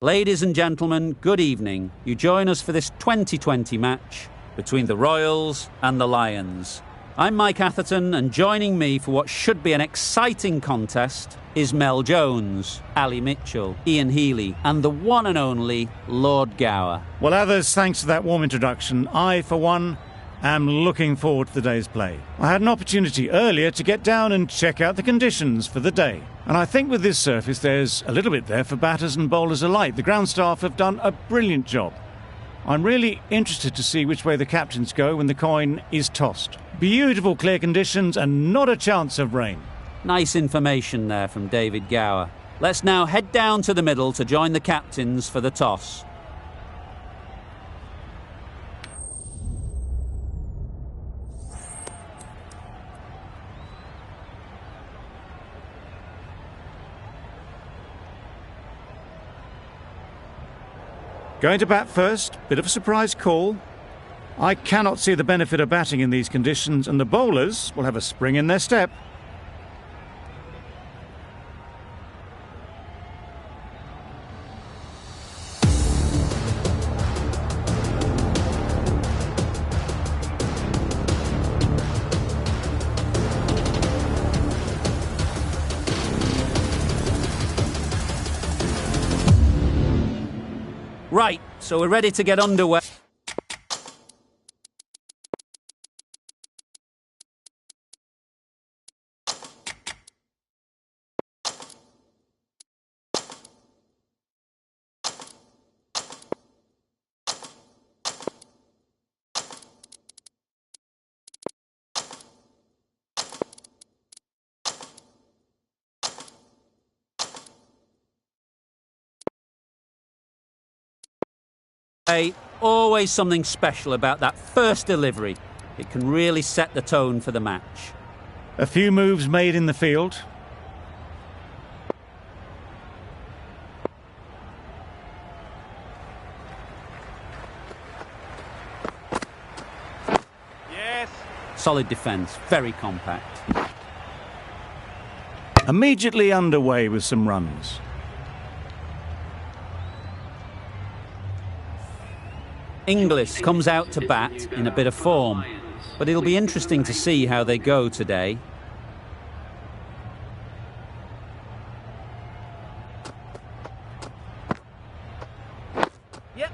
Ladies and gentlemen, good evening. You join us for this 2020 match between the Royals and the Lions. I'm Mike Atherton, and joining me for what should be an exciting contest is Mel Jones, Ali Mitchell, Ian Healy, and the one and only Lord Gower. Well, others, thanks for that warm introduction. I, for one, am looking forward to the day's play. I had an opportunity earlier to get down and check out the conditions for the day. And I think with this surface there's a little bit there for batters and bowlers alike. The ground staff have done a brilliant job. I'm really interested to see which way the captains go when the coin is tossed. Beautiful clear conditions and not a chance of rain. Nice information there from David Gower. Let's now head down to the middle to join the captains for the toss. Going to bat first, bit of a surprise call. I cannot see the benefit of batting in these conditions, and the bowlers will have a spring in their step. Right, so we're ready to get underway. Always something special about that first delivery. It can really set the tone for the match. A few moves made in the field. Yes. Solid defence, very compact. Immediately underway with some runs. Inglis comes out to bat in a bit of form, but it'll be interesting to see how they go today. Yep.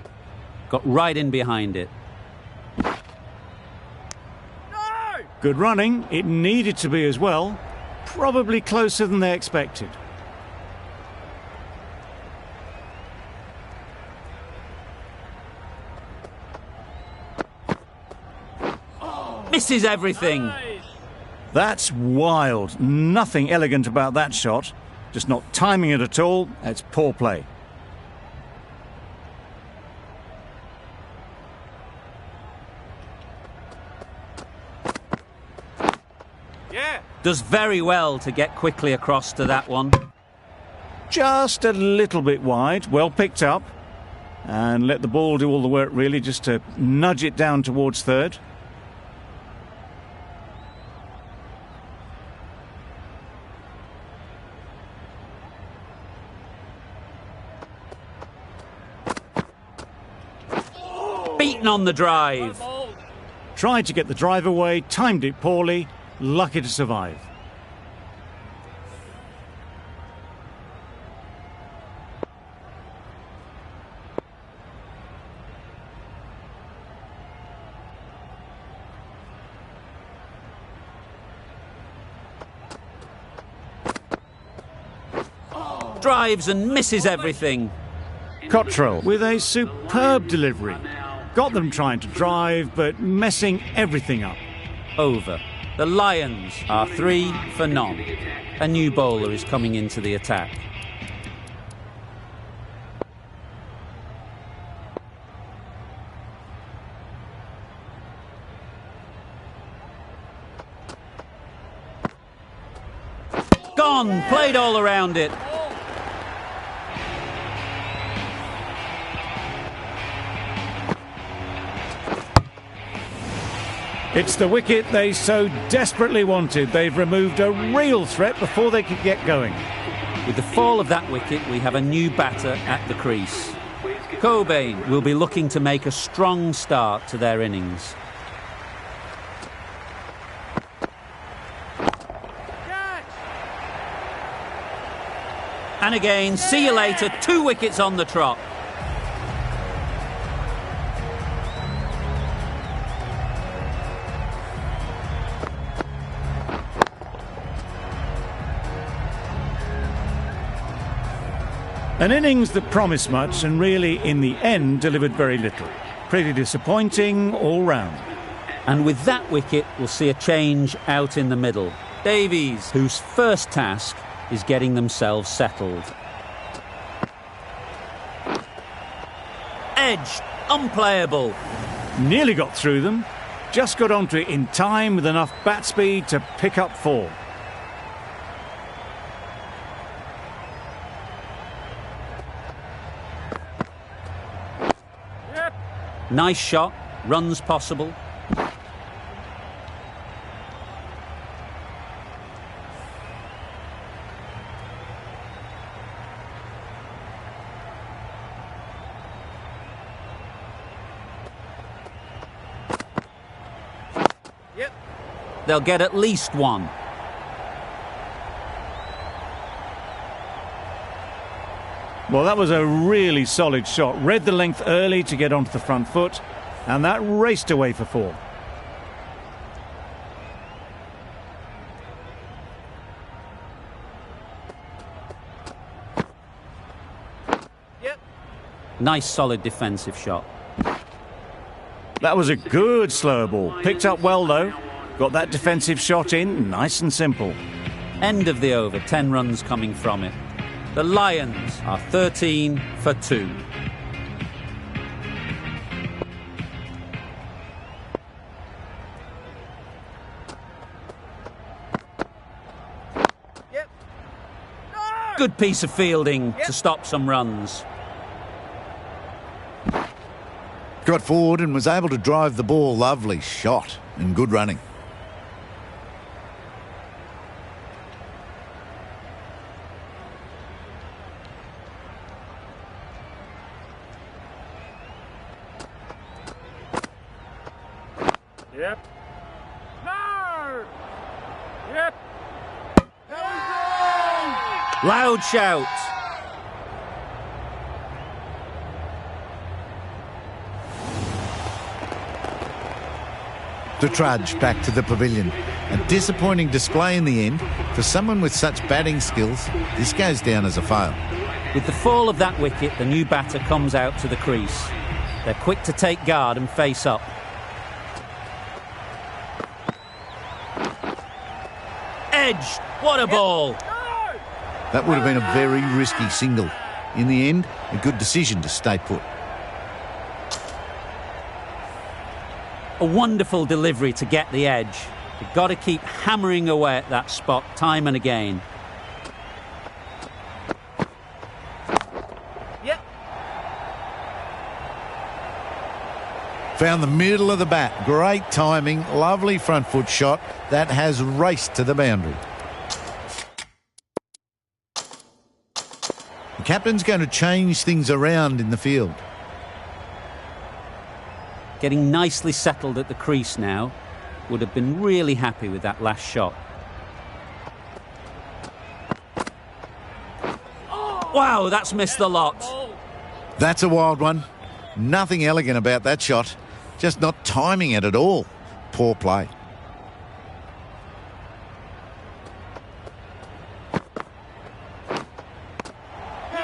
Got right in behind it. No! Good running. It needed to be as well. Probably closer than they expected. Misses everything. That's wild. Nothing elegant about that shot. Just not timing it at all. It's poor play. Yeah. Does very well to get quickly across to that one. Just a little bit wide. Well picked up. And let the ball do all the work really, just to nudge it down towards third. Beaten on the drive. Tried to get the drive away, timed it poorly, lucky to survive. Drives and misses everything. Cottrell with a superb delivery. Got them trying to drive, but messing everything up. Over. The Lions are 3 for none. A new bowler is coming into the attack. Gone! Played all around it. It's the wicket they so desperately wanted. They've removed a real threat before they could get going. With the fall of that wicket, we have a new batter at the crease. Cobain will be looking to make a strong start to their innings. And again, see you later, 2 wickets on the trot. An innings that promised much and really, in the end, delivered very little. Pretty disappointing all round. And with that wicket, we'll see a change out in the middle. Davies, whose first task is getting themselves settled. Edge, unplayable. Nearly got through them. Just got onto it in time with enough bat speed to pick up 4. Nice shot, runs possible. They'll get at least 1. Well, that was a really solid shot. Read the length early to get onto the front foot, and that raced away for 4. Nice solid defensive shot. That was a good slower ball. Picked up well, though. Got that defensive shot in, nice and simple. End of the over, 10 runs coming from it. The Lions are 13 for 2. Good piece of fielding to stop some runs. Got forward and was able to drive the ball. Lovely shot and good running. Yep. No! Yep. Loud shout. To trudge back to the pavilion. A disappointing display in the end. For someone with such batting skills, this goes down as a fail. With the fall of that wicket, the new batter comes out to the crease. They're quick to take guard and face up. Edge, what a ball! That would have been a very risky single. In the end, a good decision to stay put. A wonderful delivery to get the edge. You've got to keep hammering away at that spot time and again. Found the middle of the bat. Great timing, lovely front foot shot that has raced to the boundary. The captain's going to change things around in the field. Getting nicely settled at the crease now. Would have been really happy with that last shot. Wow, that's missed the lot. That's a wild one. Nothing elegant about that shot. Just not timing it at all. Poor play.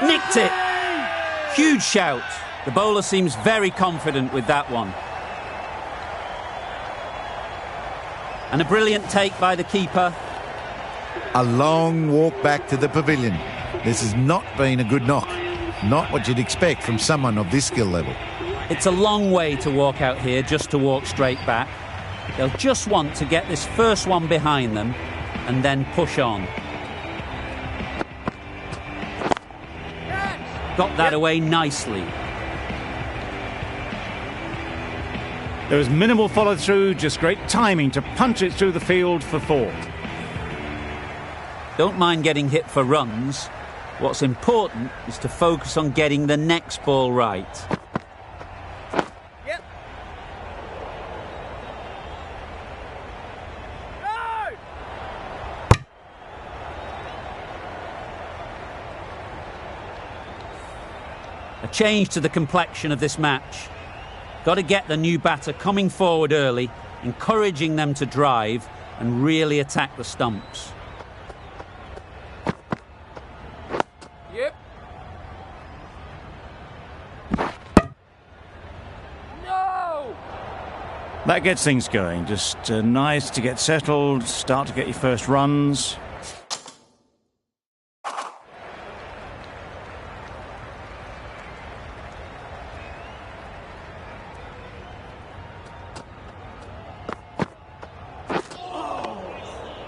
Nicked it. Huge shout. The bowler seems very confident with that one. And a brilliant take by the keeper. A long walk back to the pavilion. This has not been a good knock. Not what you'd expect from someone of this skill level. It's a long way to walk out here just to walk straight back. They'll just want to get this first one behind them and then push on. Got that away nicely. There was minimal follow-through, just great timing to punch it through the field for 4. Don't mind getting hit for runs, What's important is to focus on getting the next ball right. Yep. A change to the complexion of this match. Got to get the new batter coming forward early, encouraging them to drive and really attack the stumps. Yep. No! That gets things going. Just nice to get settled, start to get your first runs.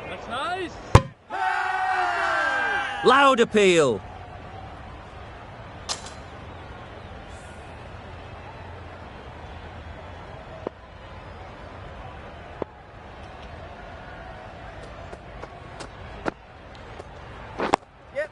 That's nice. Loud appeal. Yep.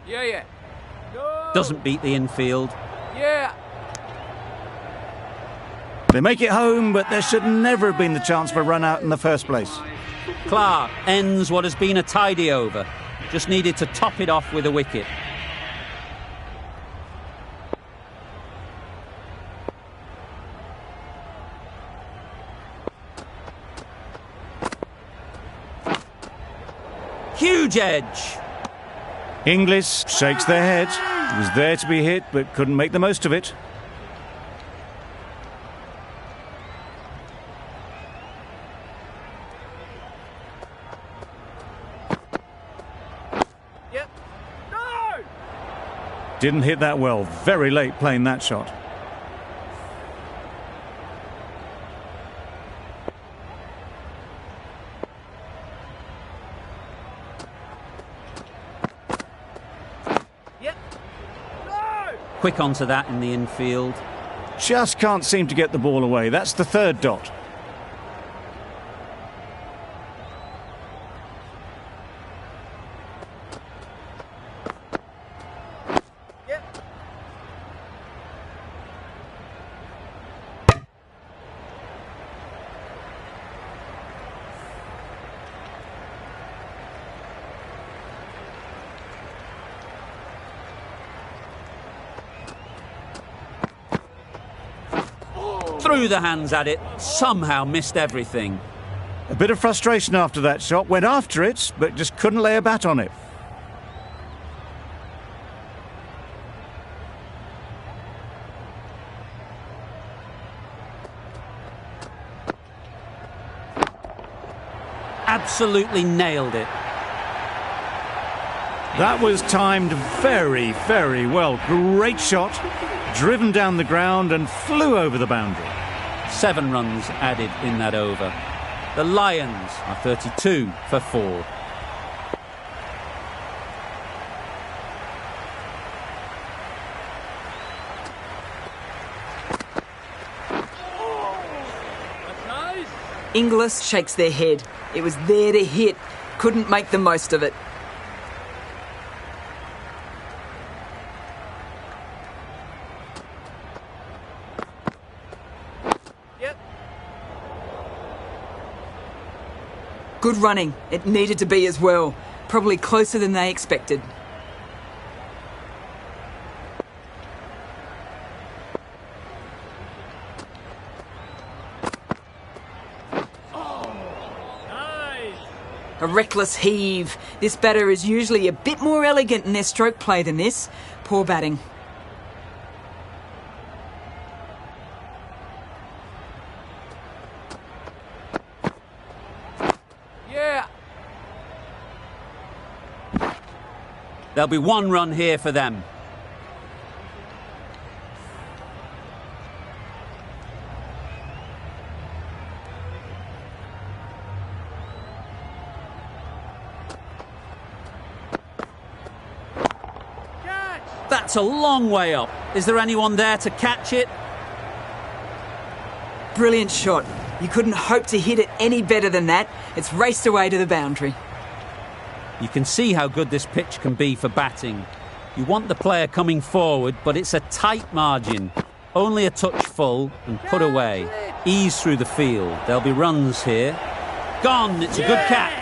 Yeah. No. Doesn't beat the infield. Yeah. They make it home, but there should never have been the chance for a run out in the first place. Clark ends what has been a tidy over. Just needed to top it off with a wicket. Huge edge. Inglis shakes their head. It was there to be hit, but couldn't make the most of it. Yep. No! Didn't hit that well. Very late playing that shot. Yep. No! Quick onto that in the infield. Just can't seem to get the ball away. That's the third dot. Yep. Threw the hands at it, somehow missed everything. A bit of frustration after that shot. Went after it, but just couldn't lay a bat on it. Absolutely nailed it. That was timed very, very well. Great shot. Driven down the ground and flew over the boundary. 7 runs added in that over. The Lions are 32 for 4. That's nice. Inglis shakes their head. It was there to hit. Couldn't make the most of it. Yep. Good running. It needed to be as well. Probably closer than they expected. Nice. A reckless heave. This batter is usually a bit more elegant in their stroke play than this. Poor batting. Yeah. There'll be 1 run here for them. That's a long way up. Is there anyone there to catch it? Brilliant shot. You couldn't hope to hit it any better than that. It's raced away to the boundary. You can see how good this pitch can be for batting. You want the player coming forward, but it's a tight margin. Only a touch full and put away. Ease through the field. There'll be runs here. Gone. It's a good catch.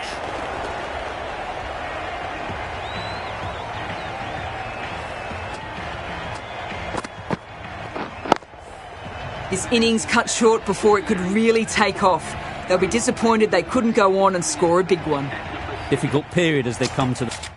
This innings cut short before it could really take off. They'll be disappointed they couldn't go on and score a big one. Difficult period as they come to the...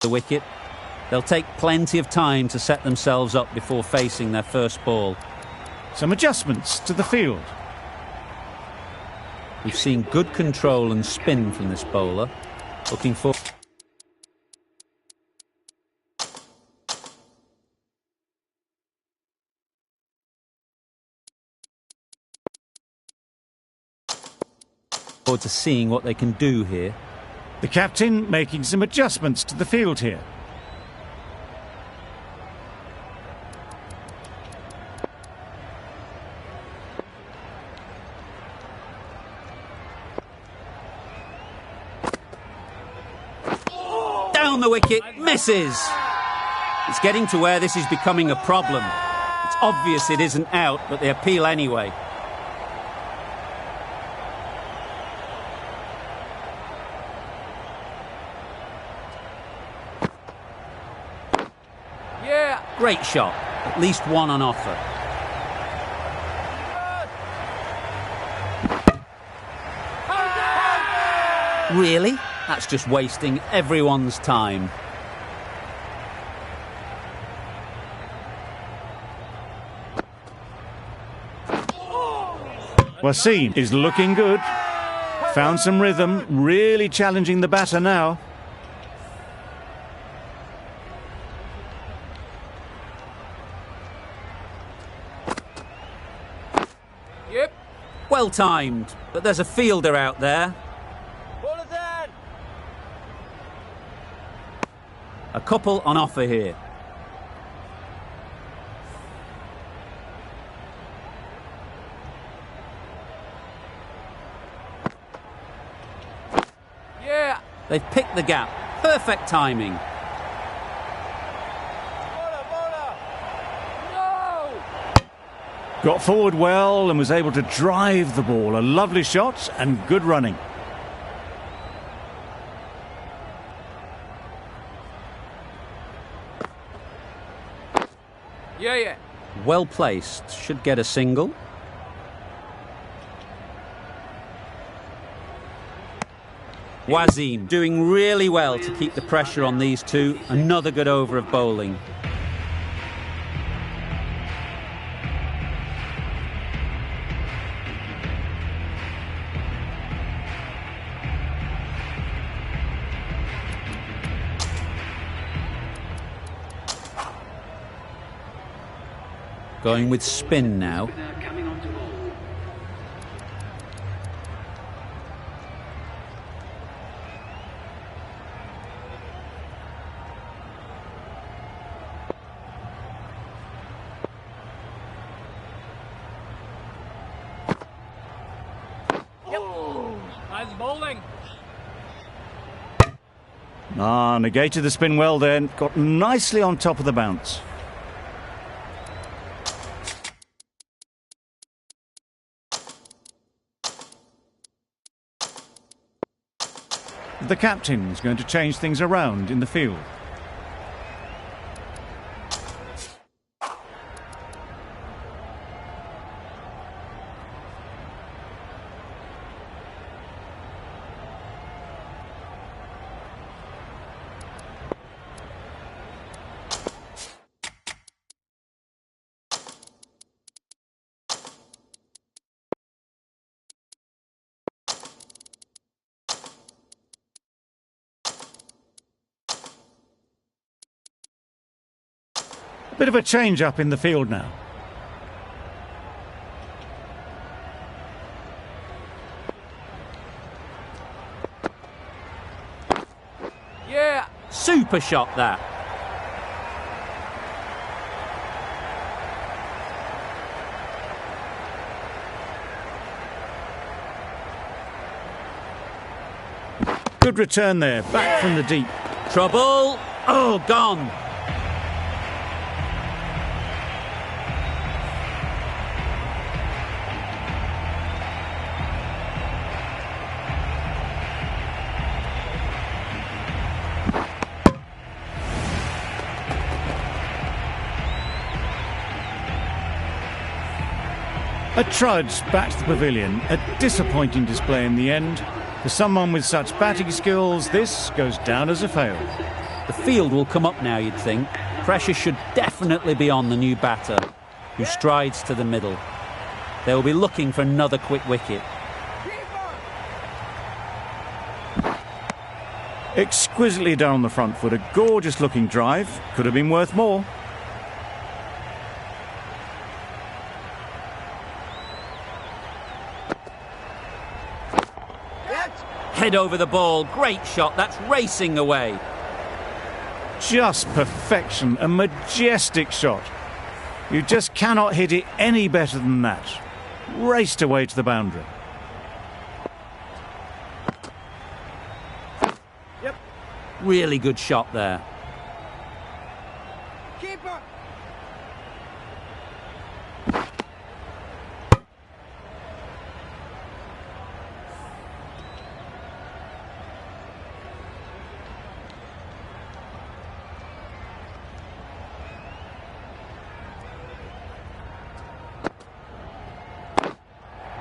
wicket. They'll take plenty of time to set themselves up before facing their first ball. Some adjustments to the field. We've seen good control and spin from this bowler. Looking for... forward to seeing what they can do here. The captain making some adjustments to the field here. Down the wicket, misses. It's getting to where this is becoming a problem. It's obvious it isn't out, but they appeal anyway. Yeah. Great shot. At least one on offer. Really? That's just wasting everyone's time. Wasim is looking good. Found some rhythm, really challenging the batter now. Yep. Well timed, but there's a fielder out there. Ball is in. A couple on offer here. Yeah. They've picked the gap. Perfect timing. Bowler. No. Got forward well and was able to drive the ball. A lovely shot and good running. Yeah. Well placed. Should get a single. Wasim doing really well to keep the pressure on these two. Another good over of bowling. Going with spin now. Nice bowling. Negated the spin well then. Got nicely on top of the bounce. The captain's going to change things around in the field. Bit of a change up in the field now. Yeah. Super shot that. Good return there, back from the deep. Trouble. Oh, gone. A trudge back to the pavilion, a disappointing display in the end. For someone with such batting skills, this goes down as a fail. The field will come up now, you'd think. Pressure should definitely be on the new batter, who strides to the middle. They will be looking for another quick wicket. Exquisitely down the front foot, a gorgeous looking drive. Could have been worth more. Head over the ball, great shot, that's racing away. Just perfection, a majestic shot. You just cannot hit it any better than that. Raced away to the boundary. Yep. Really good shot there. Keeper.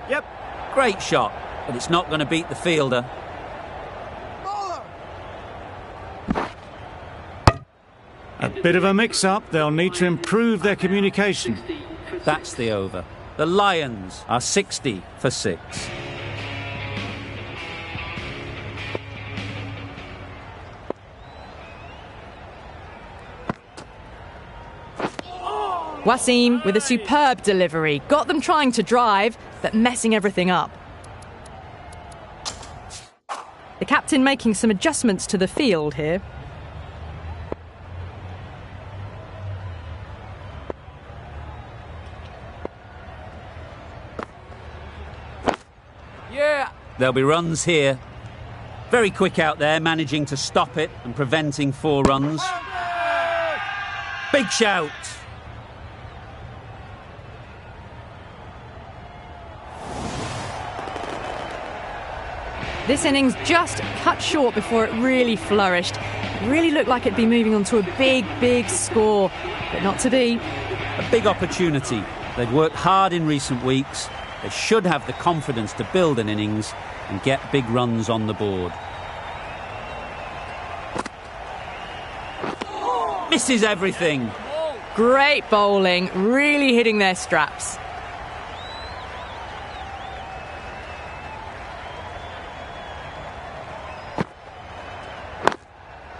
Yep. Great shot, but it's not going to beat the fielder. Bowler. A bit of a mix-up. They'll need to improve their communication. That's the over. The Lions are 60 for 6. Wasim with a superb delivery. Got them trying to drive, but messing everything up. The captain making some adjustments to the field here. Yeah. There'll be runs here. Very quick out there, managing to stop it and preventing 4 runs. Big shout. This innings just cut short before it really flourished. It really looked like it'd be moving on to a big, big score, but not to be. A big opportunity. They've worked hard in recent weeks. They should have the confidence to build an innings and get big runs on the board. Misses everything. Great bowling, really hitting their straps.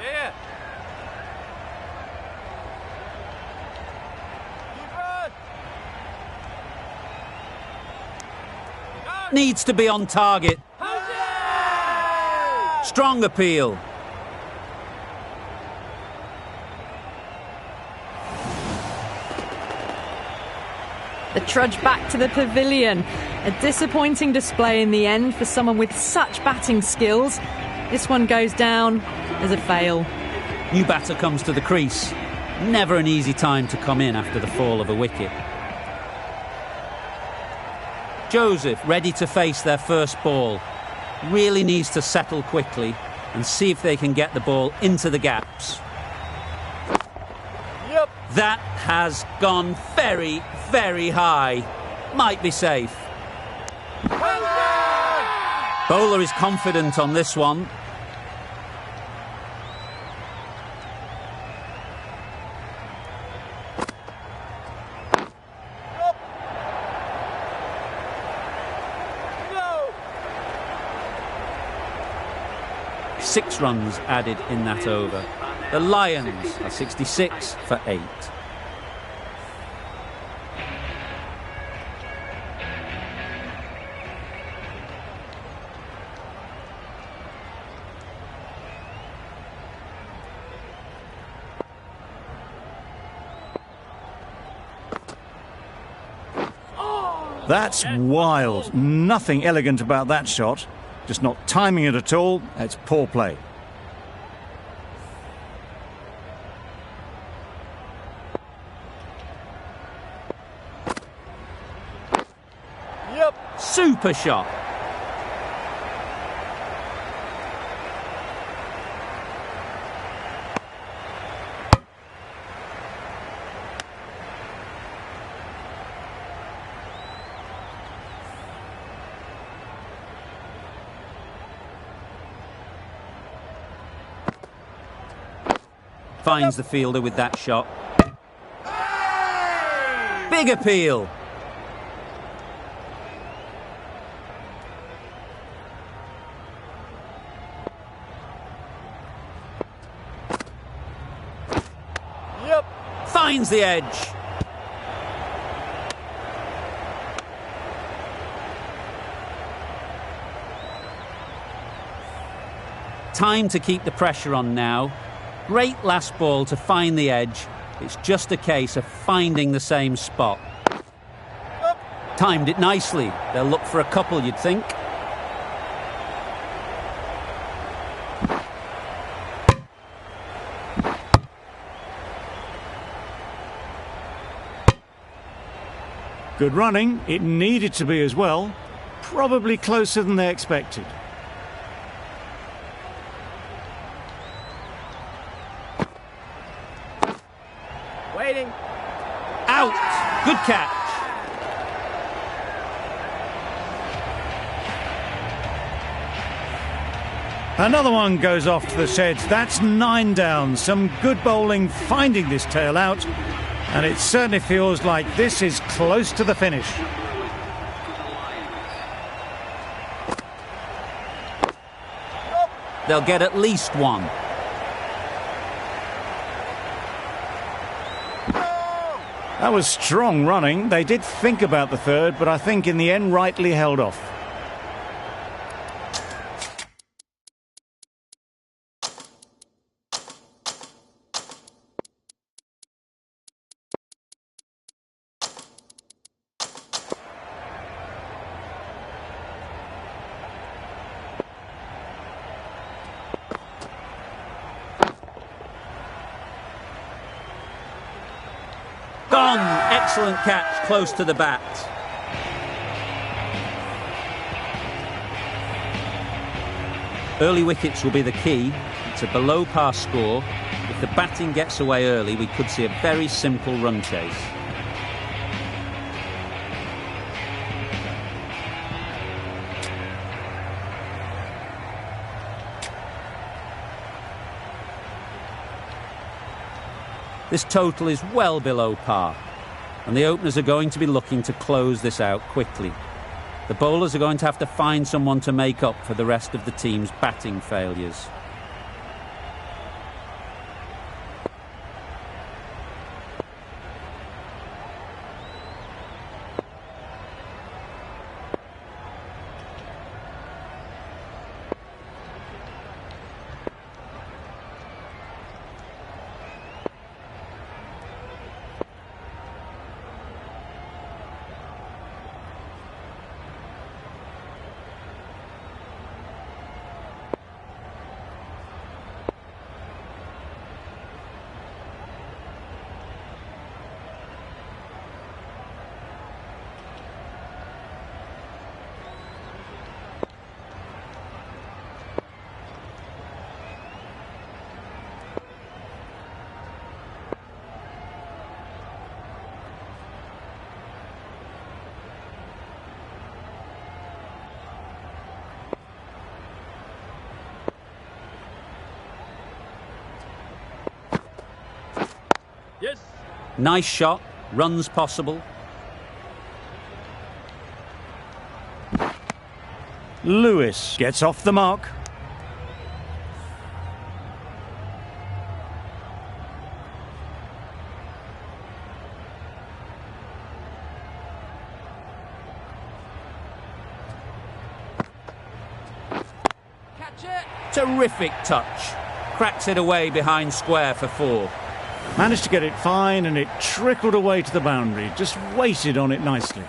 Yeah. Keeper. Needs to be on target. Strong appeal. The trudge back to the pavilion. A disappointing display in the end for someone with such batting skills. This one goes down as a fail. New batter comes to the crease. Never an easy time to come in after the fall of a wicket. Joseph ready to face their first ball. Really needs to settle quickly and see if they can get the ball into the gaps. Yep. That has gone very, very high. Might be safe. Bowler is confident on this one. No. 6 runs added in that over. The Lions are 66 for 8. That's wild. Nothing elegant about that shot. Just not timing it at all. It's poor play. Yep. Super shot. Finds the fielder with that shot. Big appeal. Yep. Finds the edge. Time to keep the pressure on now. Great last ball to find the edge. It's just a case of finding the same spot. Timed it nicely. They'll look for a couple, you'd think. Good running. It needed to be as well. Probably closer than they expected. Waiting. Out. Good catch. Another one goes off to the sheds. That's 9 down. Some good bowling finding this tail out. And it certainly feels like this is close to the finish. They'll get at least one. That was strong running. They did think about the third, but I think in the end rightly held off. Gone. Excellent catch, close to the bat. Early wickets will be the key. It's a below par score. If the batting gets away early, we could see a very simple run chase. This total is well below par, and the openers are going to be looking to close this out quickly. The bowlers are going to have to find someone to make up for the rest of the team's batting failures. Yes. Nice shot, runs possible. Lewis gets off the mark. Catch it. Terrific touch. Cracks it away behind square for 4. Managed to get it fine and it trickled away to the boundary. Just waited on it nicely.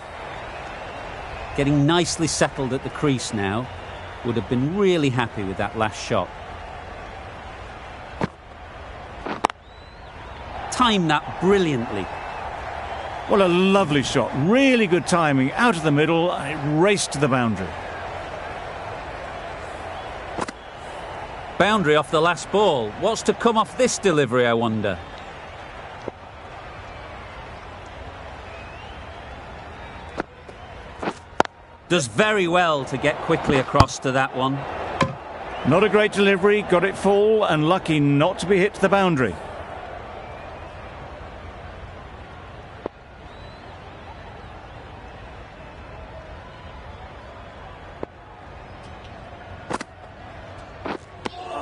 getting nicely settled at the crease now. Would have been really happy with that last shot. Timed that brilliantly. What a lovely shot. Really good timing. Out of the middle, and it raced to the boundary. Boundary off the last ball. What's to come off this delivery, I wonder? Does very well to get quickly across to that one. Not a great delivery, got it full and lucky not to be hit to the boundary.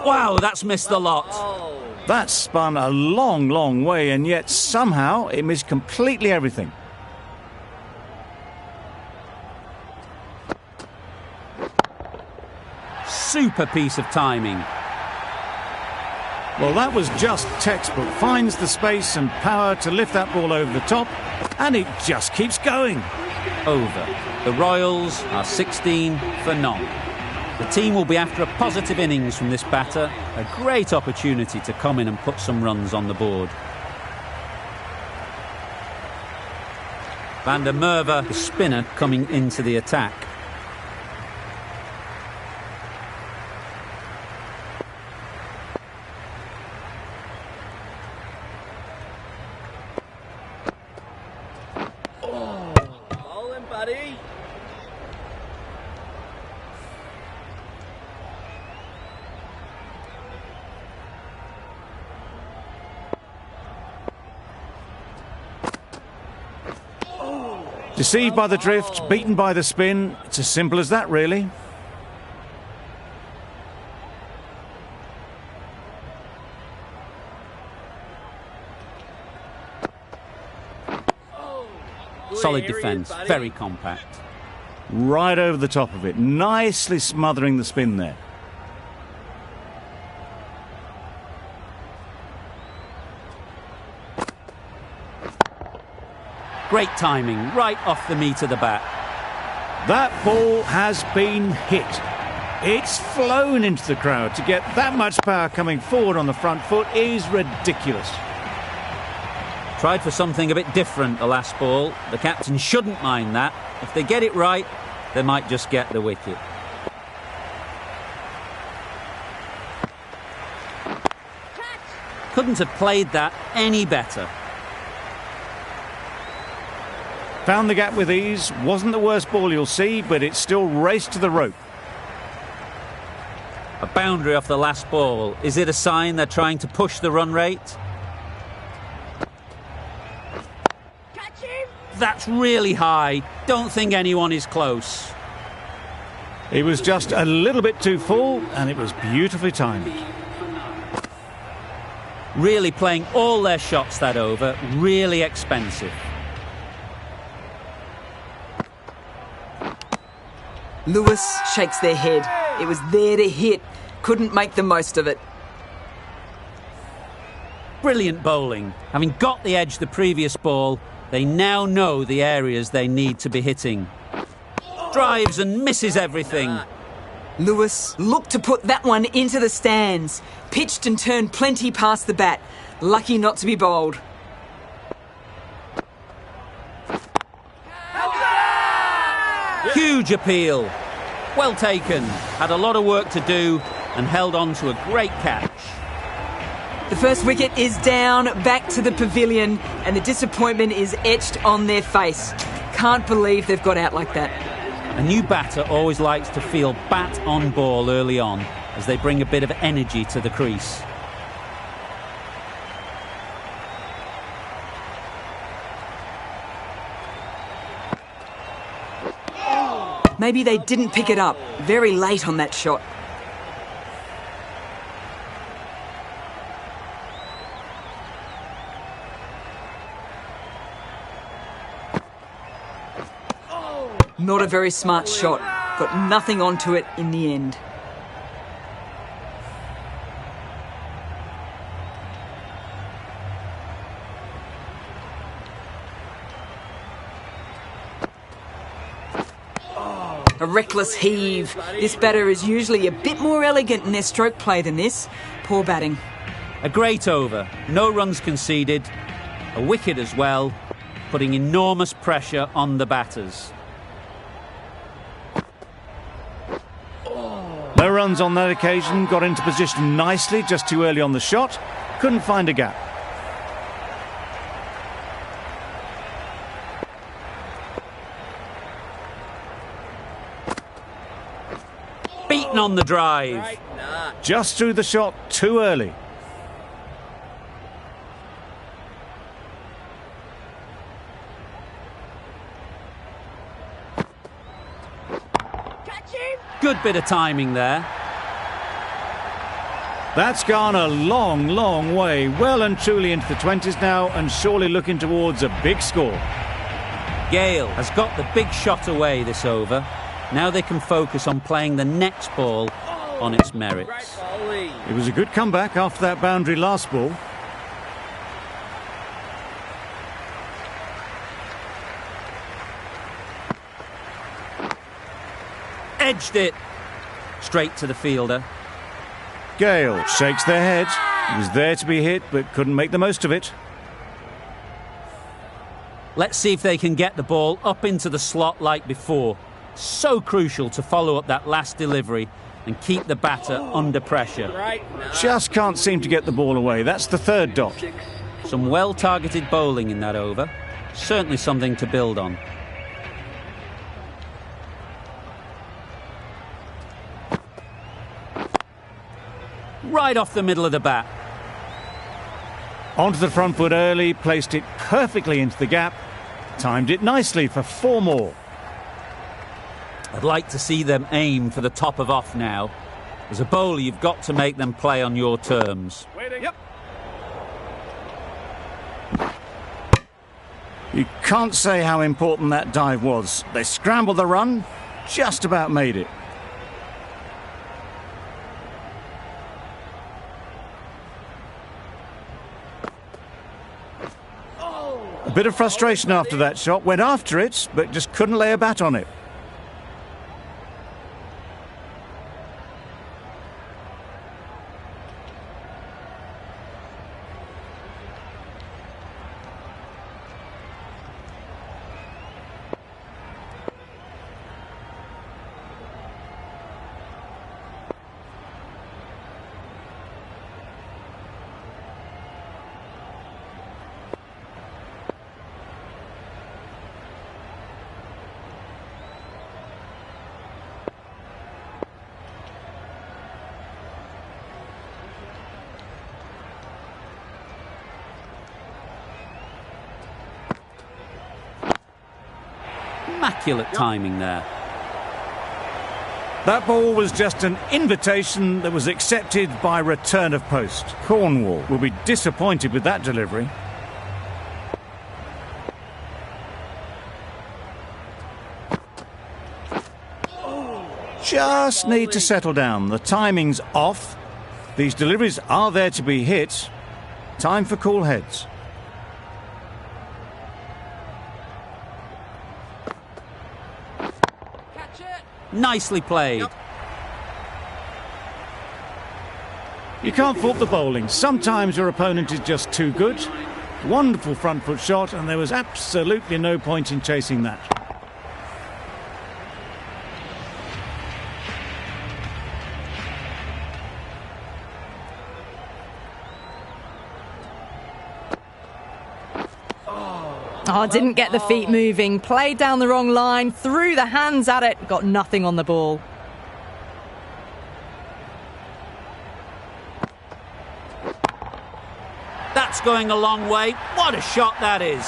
Wow, that's missed the lot. That spun a long, long way, and yet somehow it missed completely everything. Super piece of timing. Well, that was just textbook. Finds the space and power to lift that ball over the top, and it just keeps going. Over. The Royals are 16 for none. The team will be after a positive innings from this batter. A great opportunity to come in and put some runs on the board. Van der Merwe, the spinner, coming into the attack. Bowling, buddy. Deceived by the drift, beaten by the spin. It's as simple as that, really. Solid defence, very compact. Right over the top of it, nicely smothering the spin there. Great timing, right off the meat of the bat. That ball has been hit. It's flown into the crowd. To get that much power coming forward on the front foot is ridiculous. Tried for something a bit different the last ball. The captain shouldn't mind that. If they get it right, they might just get the wicket. Couldn't have played that any better. Found the gap with ease. Wasn't the worst ball you'll see, but it still raced to the rope. A boundary off the last ball. Is it a sign they're trying to push the run rate? Catch him! That's really high. Don't think anyone is close. It was just a little bit too full, and it was beautifully timed. Really playing all their shots that over. Really expensive. Lewis shakes their head. It was there to hit. Couldn't make the most of it. Brilliant bowling. Having got the edge the previous ball, they now know the areas they need to be hitting. Drives and misses everything. Lewis looked to put that one into the stands. Pitched and turned plenty past the bat. Lucky not to be bowled. Huge appeal. Well taken. Had a lot of work to do and held on to a great catch. The first wicket is down, back to the pavilion, and the disappointment is etched on their face. Can't believe they've got out like that. A new batter always likes to feel bat on ball early on as they bring a bit of energy to the crease. Maybe they didn't pick it up. Very late on that shot. Not a very smart shot. Got nothing onto it in the end. A reckless heave. This batter is usually a bit more elegant in their stroke play than this. Poor batting. A great over, no runs conceded, a wicket as well, putting enormous pressure on the batters. No runs on that occasion, got into position nicely, just too early on the shot, couldn't find a gap. Beaten on the drive. Just threw the shot too early. Good bit of timing there. That's gone a long, long way, well and truly into the 20s now, and surely looking towards a big score. Gale has got the big shot away this over. Now they can focus on playing the next ball on its merits. It was a good comeback after that boundary last ball. Edged it straight to the fielder. Gale shakes their head. It was there to be hit, but couldn't make the most of it. Let's see if they can get the ball up into the slot like before. So crucial to follow up that last delivery and keep the batter under pressure. Just can't seem to get the ball away. That's the third dot. Some well-targeted bowling in that over. Certainly something to build on. Right off the middle of the bat. Onto the front foot early, placed it perfectly into the gap, timed it nicely for 4 more. I'd like to see them aim for the top of off now. As a bowler, you've got to make them play on your terms. Yep. You can't say how important that dive was. They scrambled the run, just about made it. A bit of frustration after that shot, went after it, but just couldn't lay a bat on it. Immaculate timing there. That ball was just an invitation that was accepted by return of post. Cornwall will be disappointed with that delivery. Just need to settle down. The timing's off. These deliveries are there to be hit. Time for cool heads. Nicely played. You can't fault the bowling. Sometimes your opponent is just too good. Wonderful front foot shot, and there was absolutely no point in chasing that. Oh, didn't get the feet moving, played down the wrong line, threw the hands at it, got nothing on the ball. That's going a long way. What a shot that is.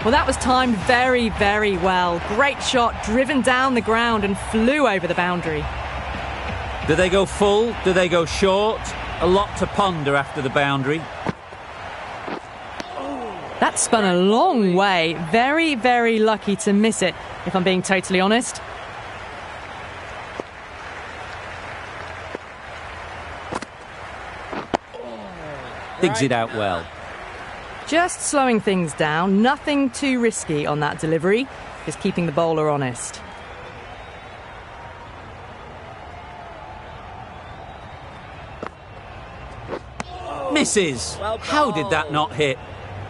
Well, that was timed very, very well. Great shot, driven down the ground and flew over the boundary. Do they go full? Do they go short? A lot to ponder after the boundary. That spun a long way. Very, very lucky to miss it, if I'm being totally honest. Digs it out well. Just slowing things down. Nothing too risky on that delivery. Just keeping the bowler honest. Misses. Well How did that bowled. not hit?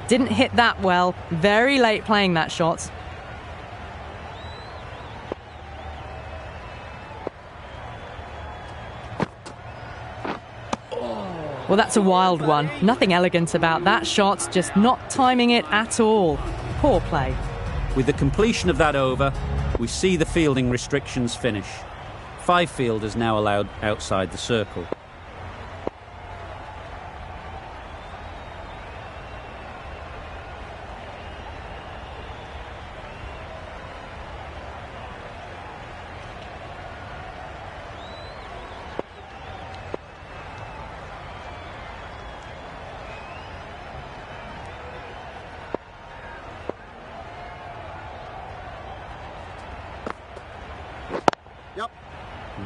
Didn't hit that well. Very late playing that shot. Well, that's a wild one. Nothing elegant about that shot, just not timing it at all. Poor play. With the completion of that over, we see the fielding restrictions finish. 5 fielders now allowed outside the circle.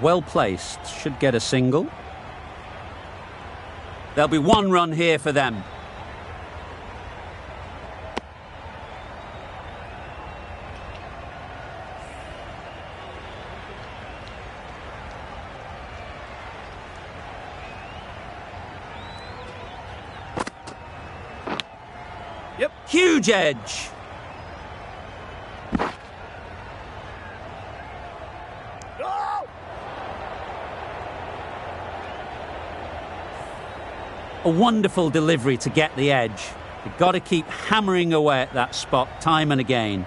Well placed, should get a single. There'll be 1 run here for them. Yep. Huge edge. A wonderful delivery to get the edge. You've got to keep hammering away at that spot time and again.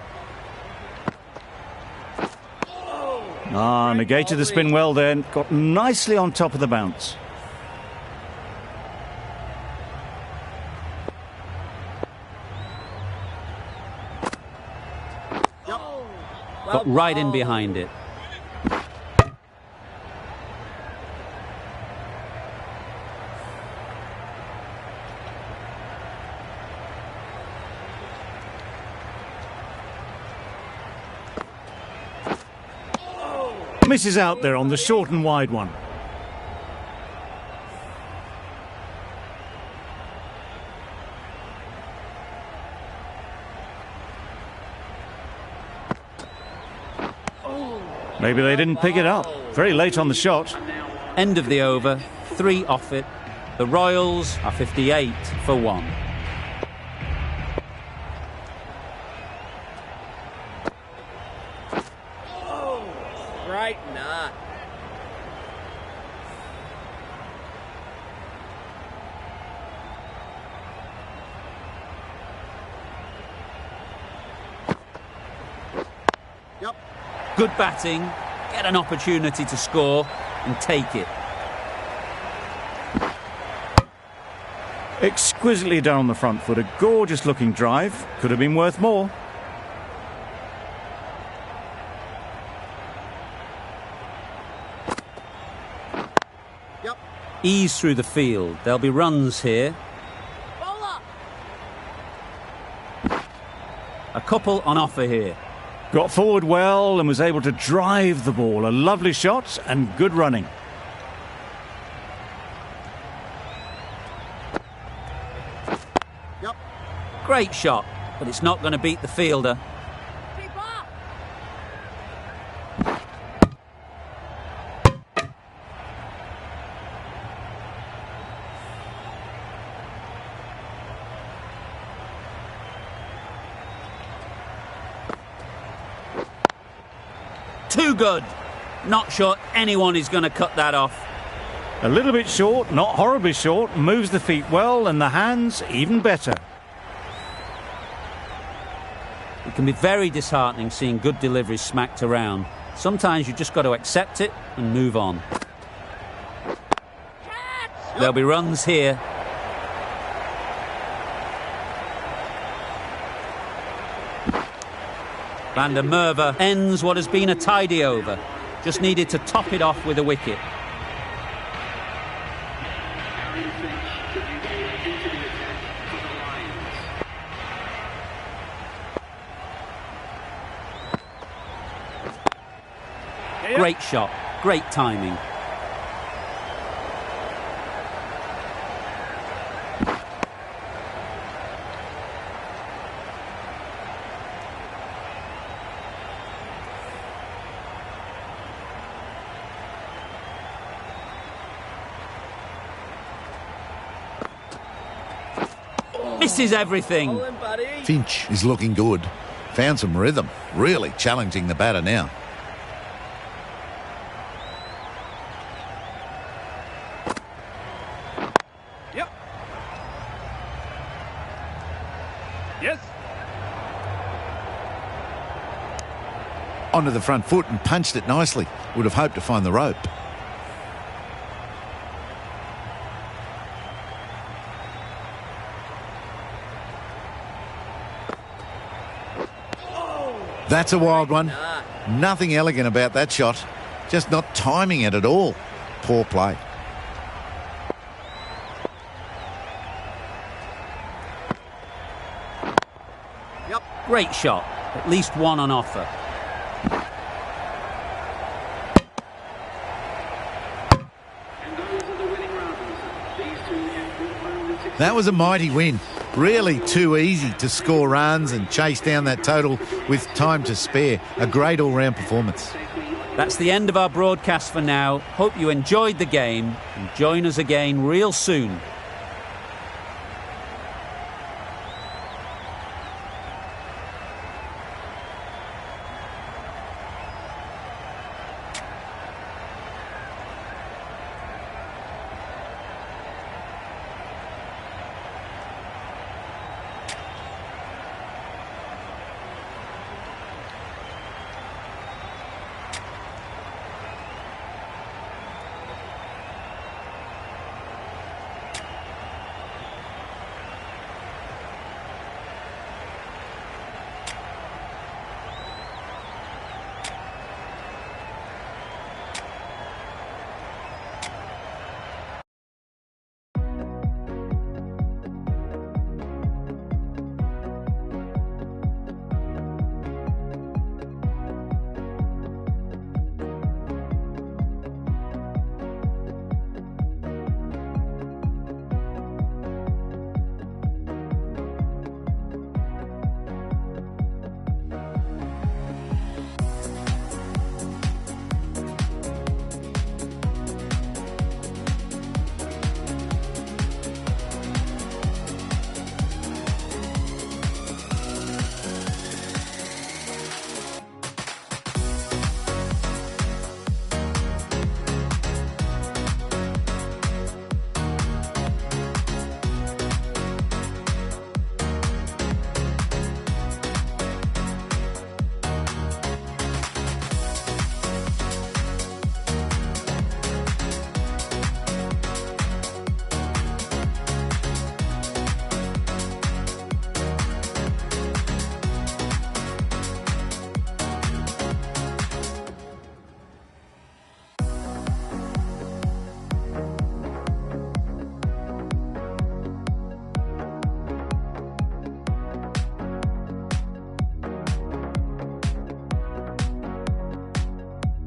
Negated the spin well then. Got nicely on top of the bounce. Got right in behind it. Misses out there on the short and wide one. Maybe they didn't pick it up. Very late on the shot. End of the over, 3 off it. The Royals are 58 for 1. Right, nah. Yep. Good batting, get an opportunity to score and take it. Exquisitely down the front foot. A gorgeous looking drive. Could have been worth more. Ease through the field. There'll be runs here. Bowler. A couple on offer here. Got forward well and was able to drive the ball. A lovely shot and good running. Yep. Great shot, but it's not going to beat the fielder. Keep up. Too good. Not sure anyone is going to cut that off. A little bit short, not horribly short. Moves the feet well and the hands even better. It can be very disheartening seeing good deliveries smacked around. Sometimes you just got to accept it and move on. There'll be runs here. Van der Merwe ends what has been a tidy over. Just needed to top it off with a wicket. Great shot, great timing. Misses everything. Rolling, buddy. Finch is looking good. Found some rhythm. Really challenging the batter now. Yep. Yes. Onto the front foot and punched it nicely. Would have hoped to find the rope. That's a wild one. Nothing elegant about that shot. Just not timing it at all. Poor play. Yep. Great shot. At least one on offer. That was a mighty win. Really too easy to score runs and chase down that total with time to spare. A great all-round performance. That's the end of our broadcast for now. Hope you enjoyed the game and join us again real soon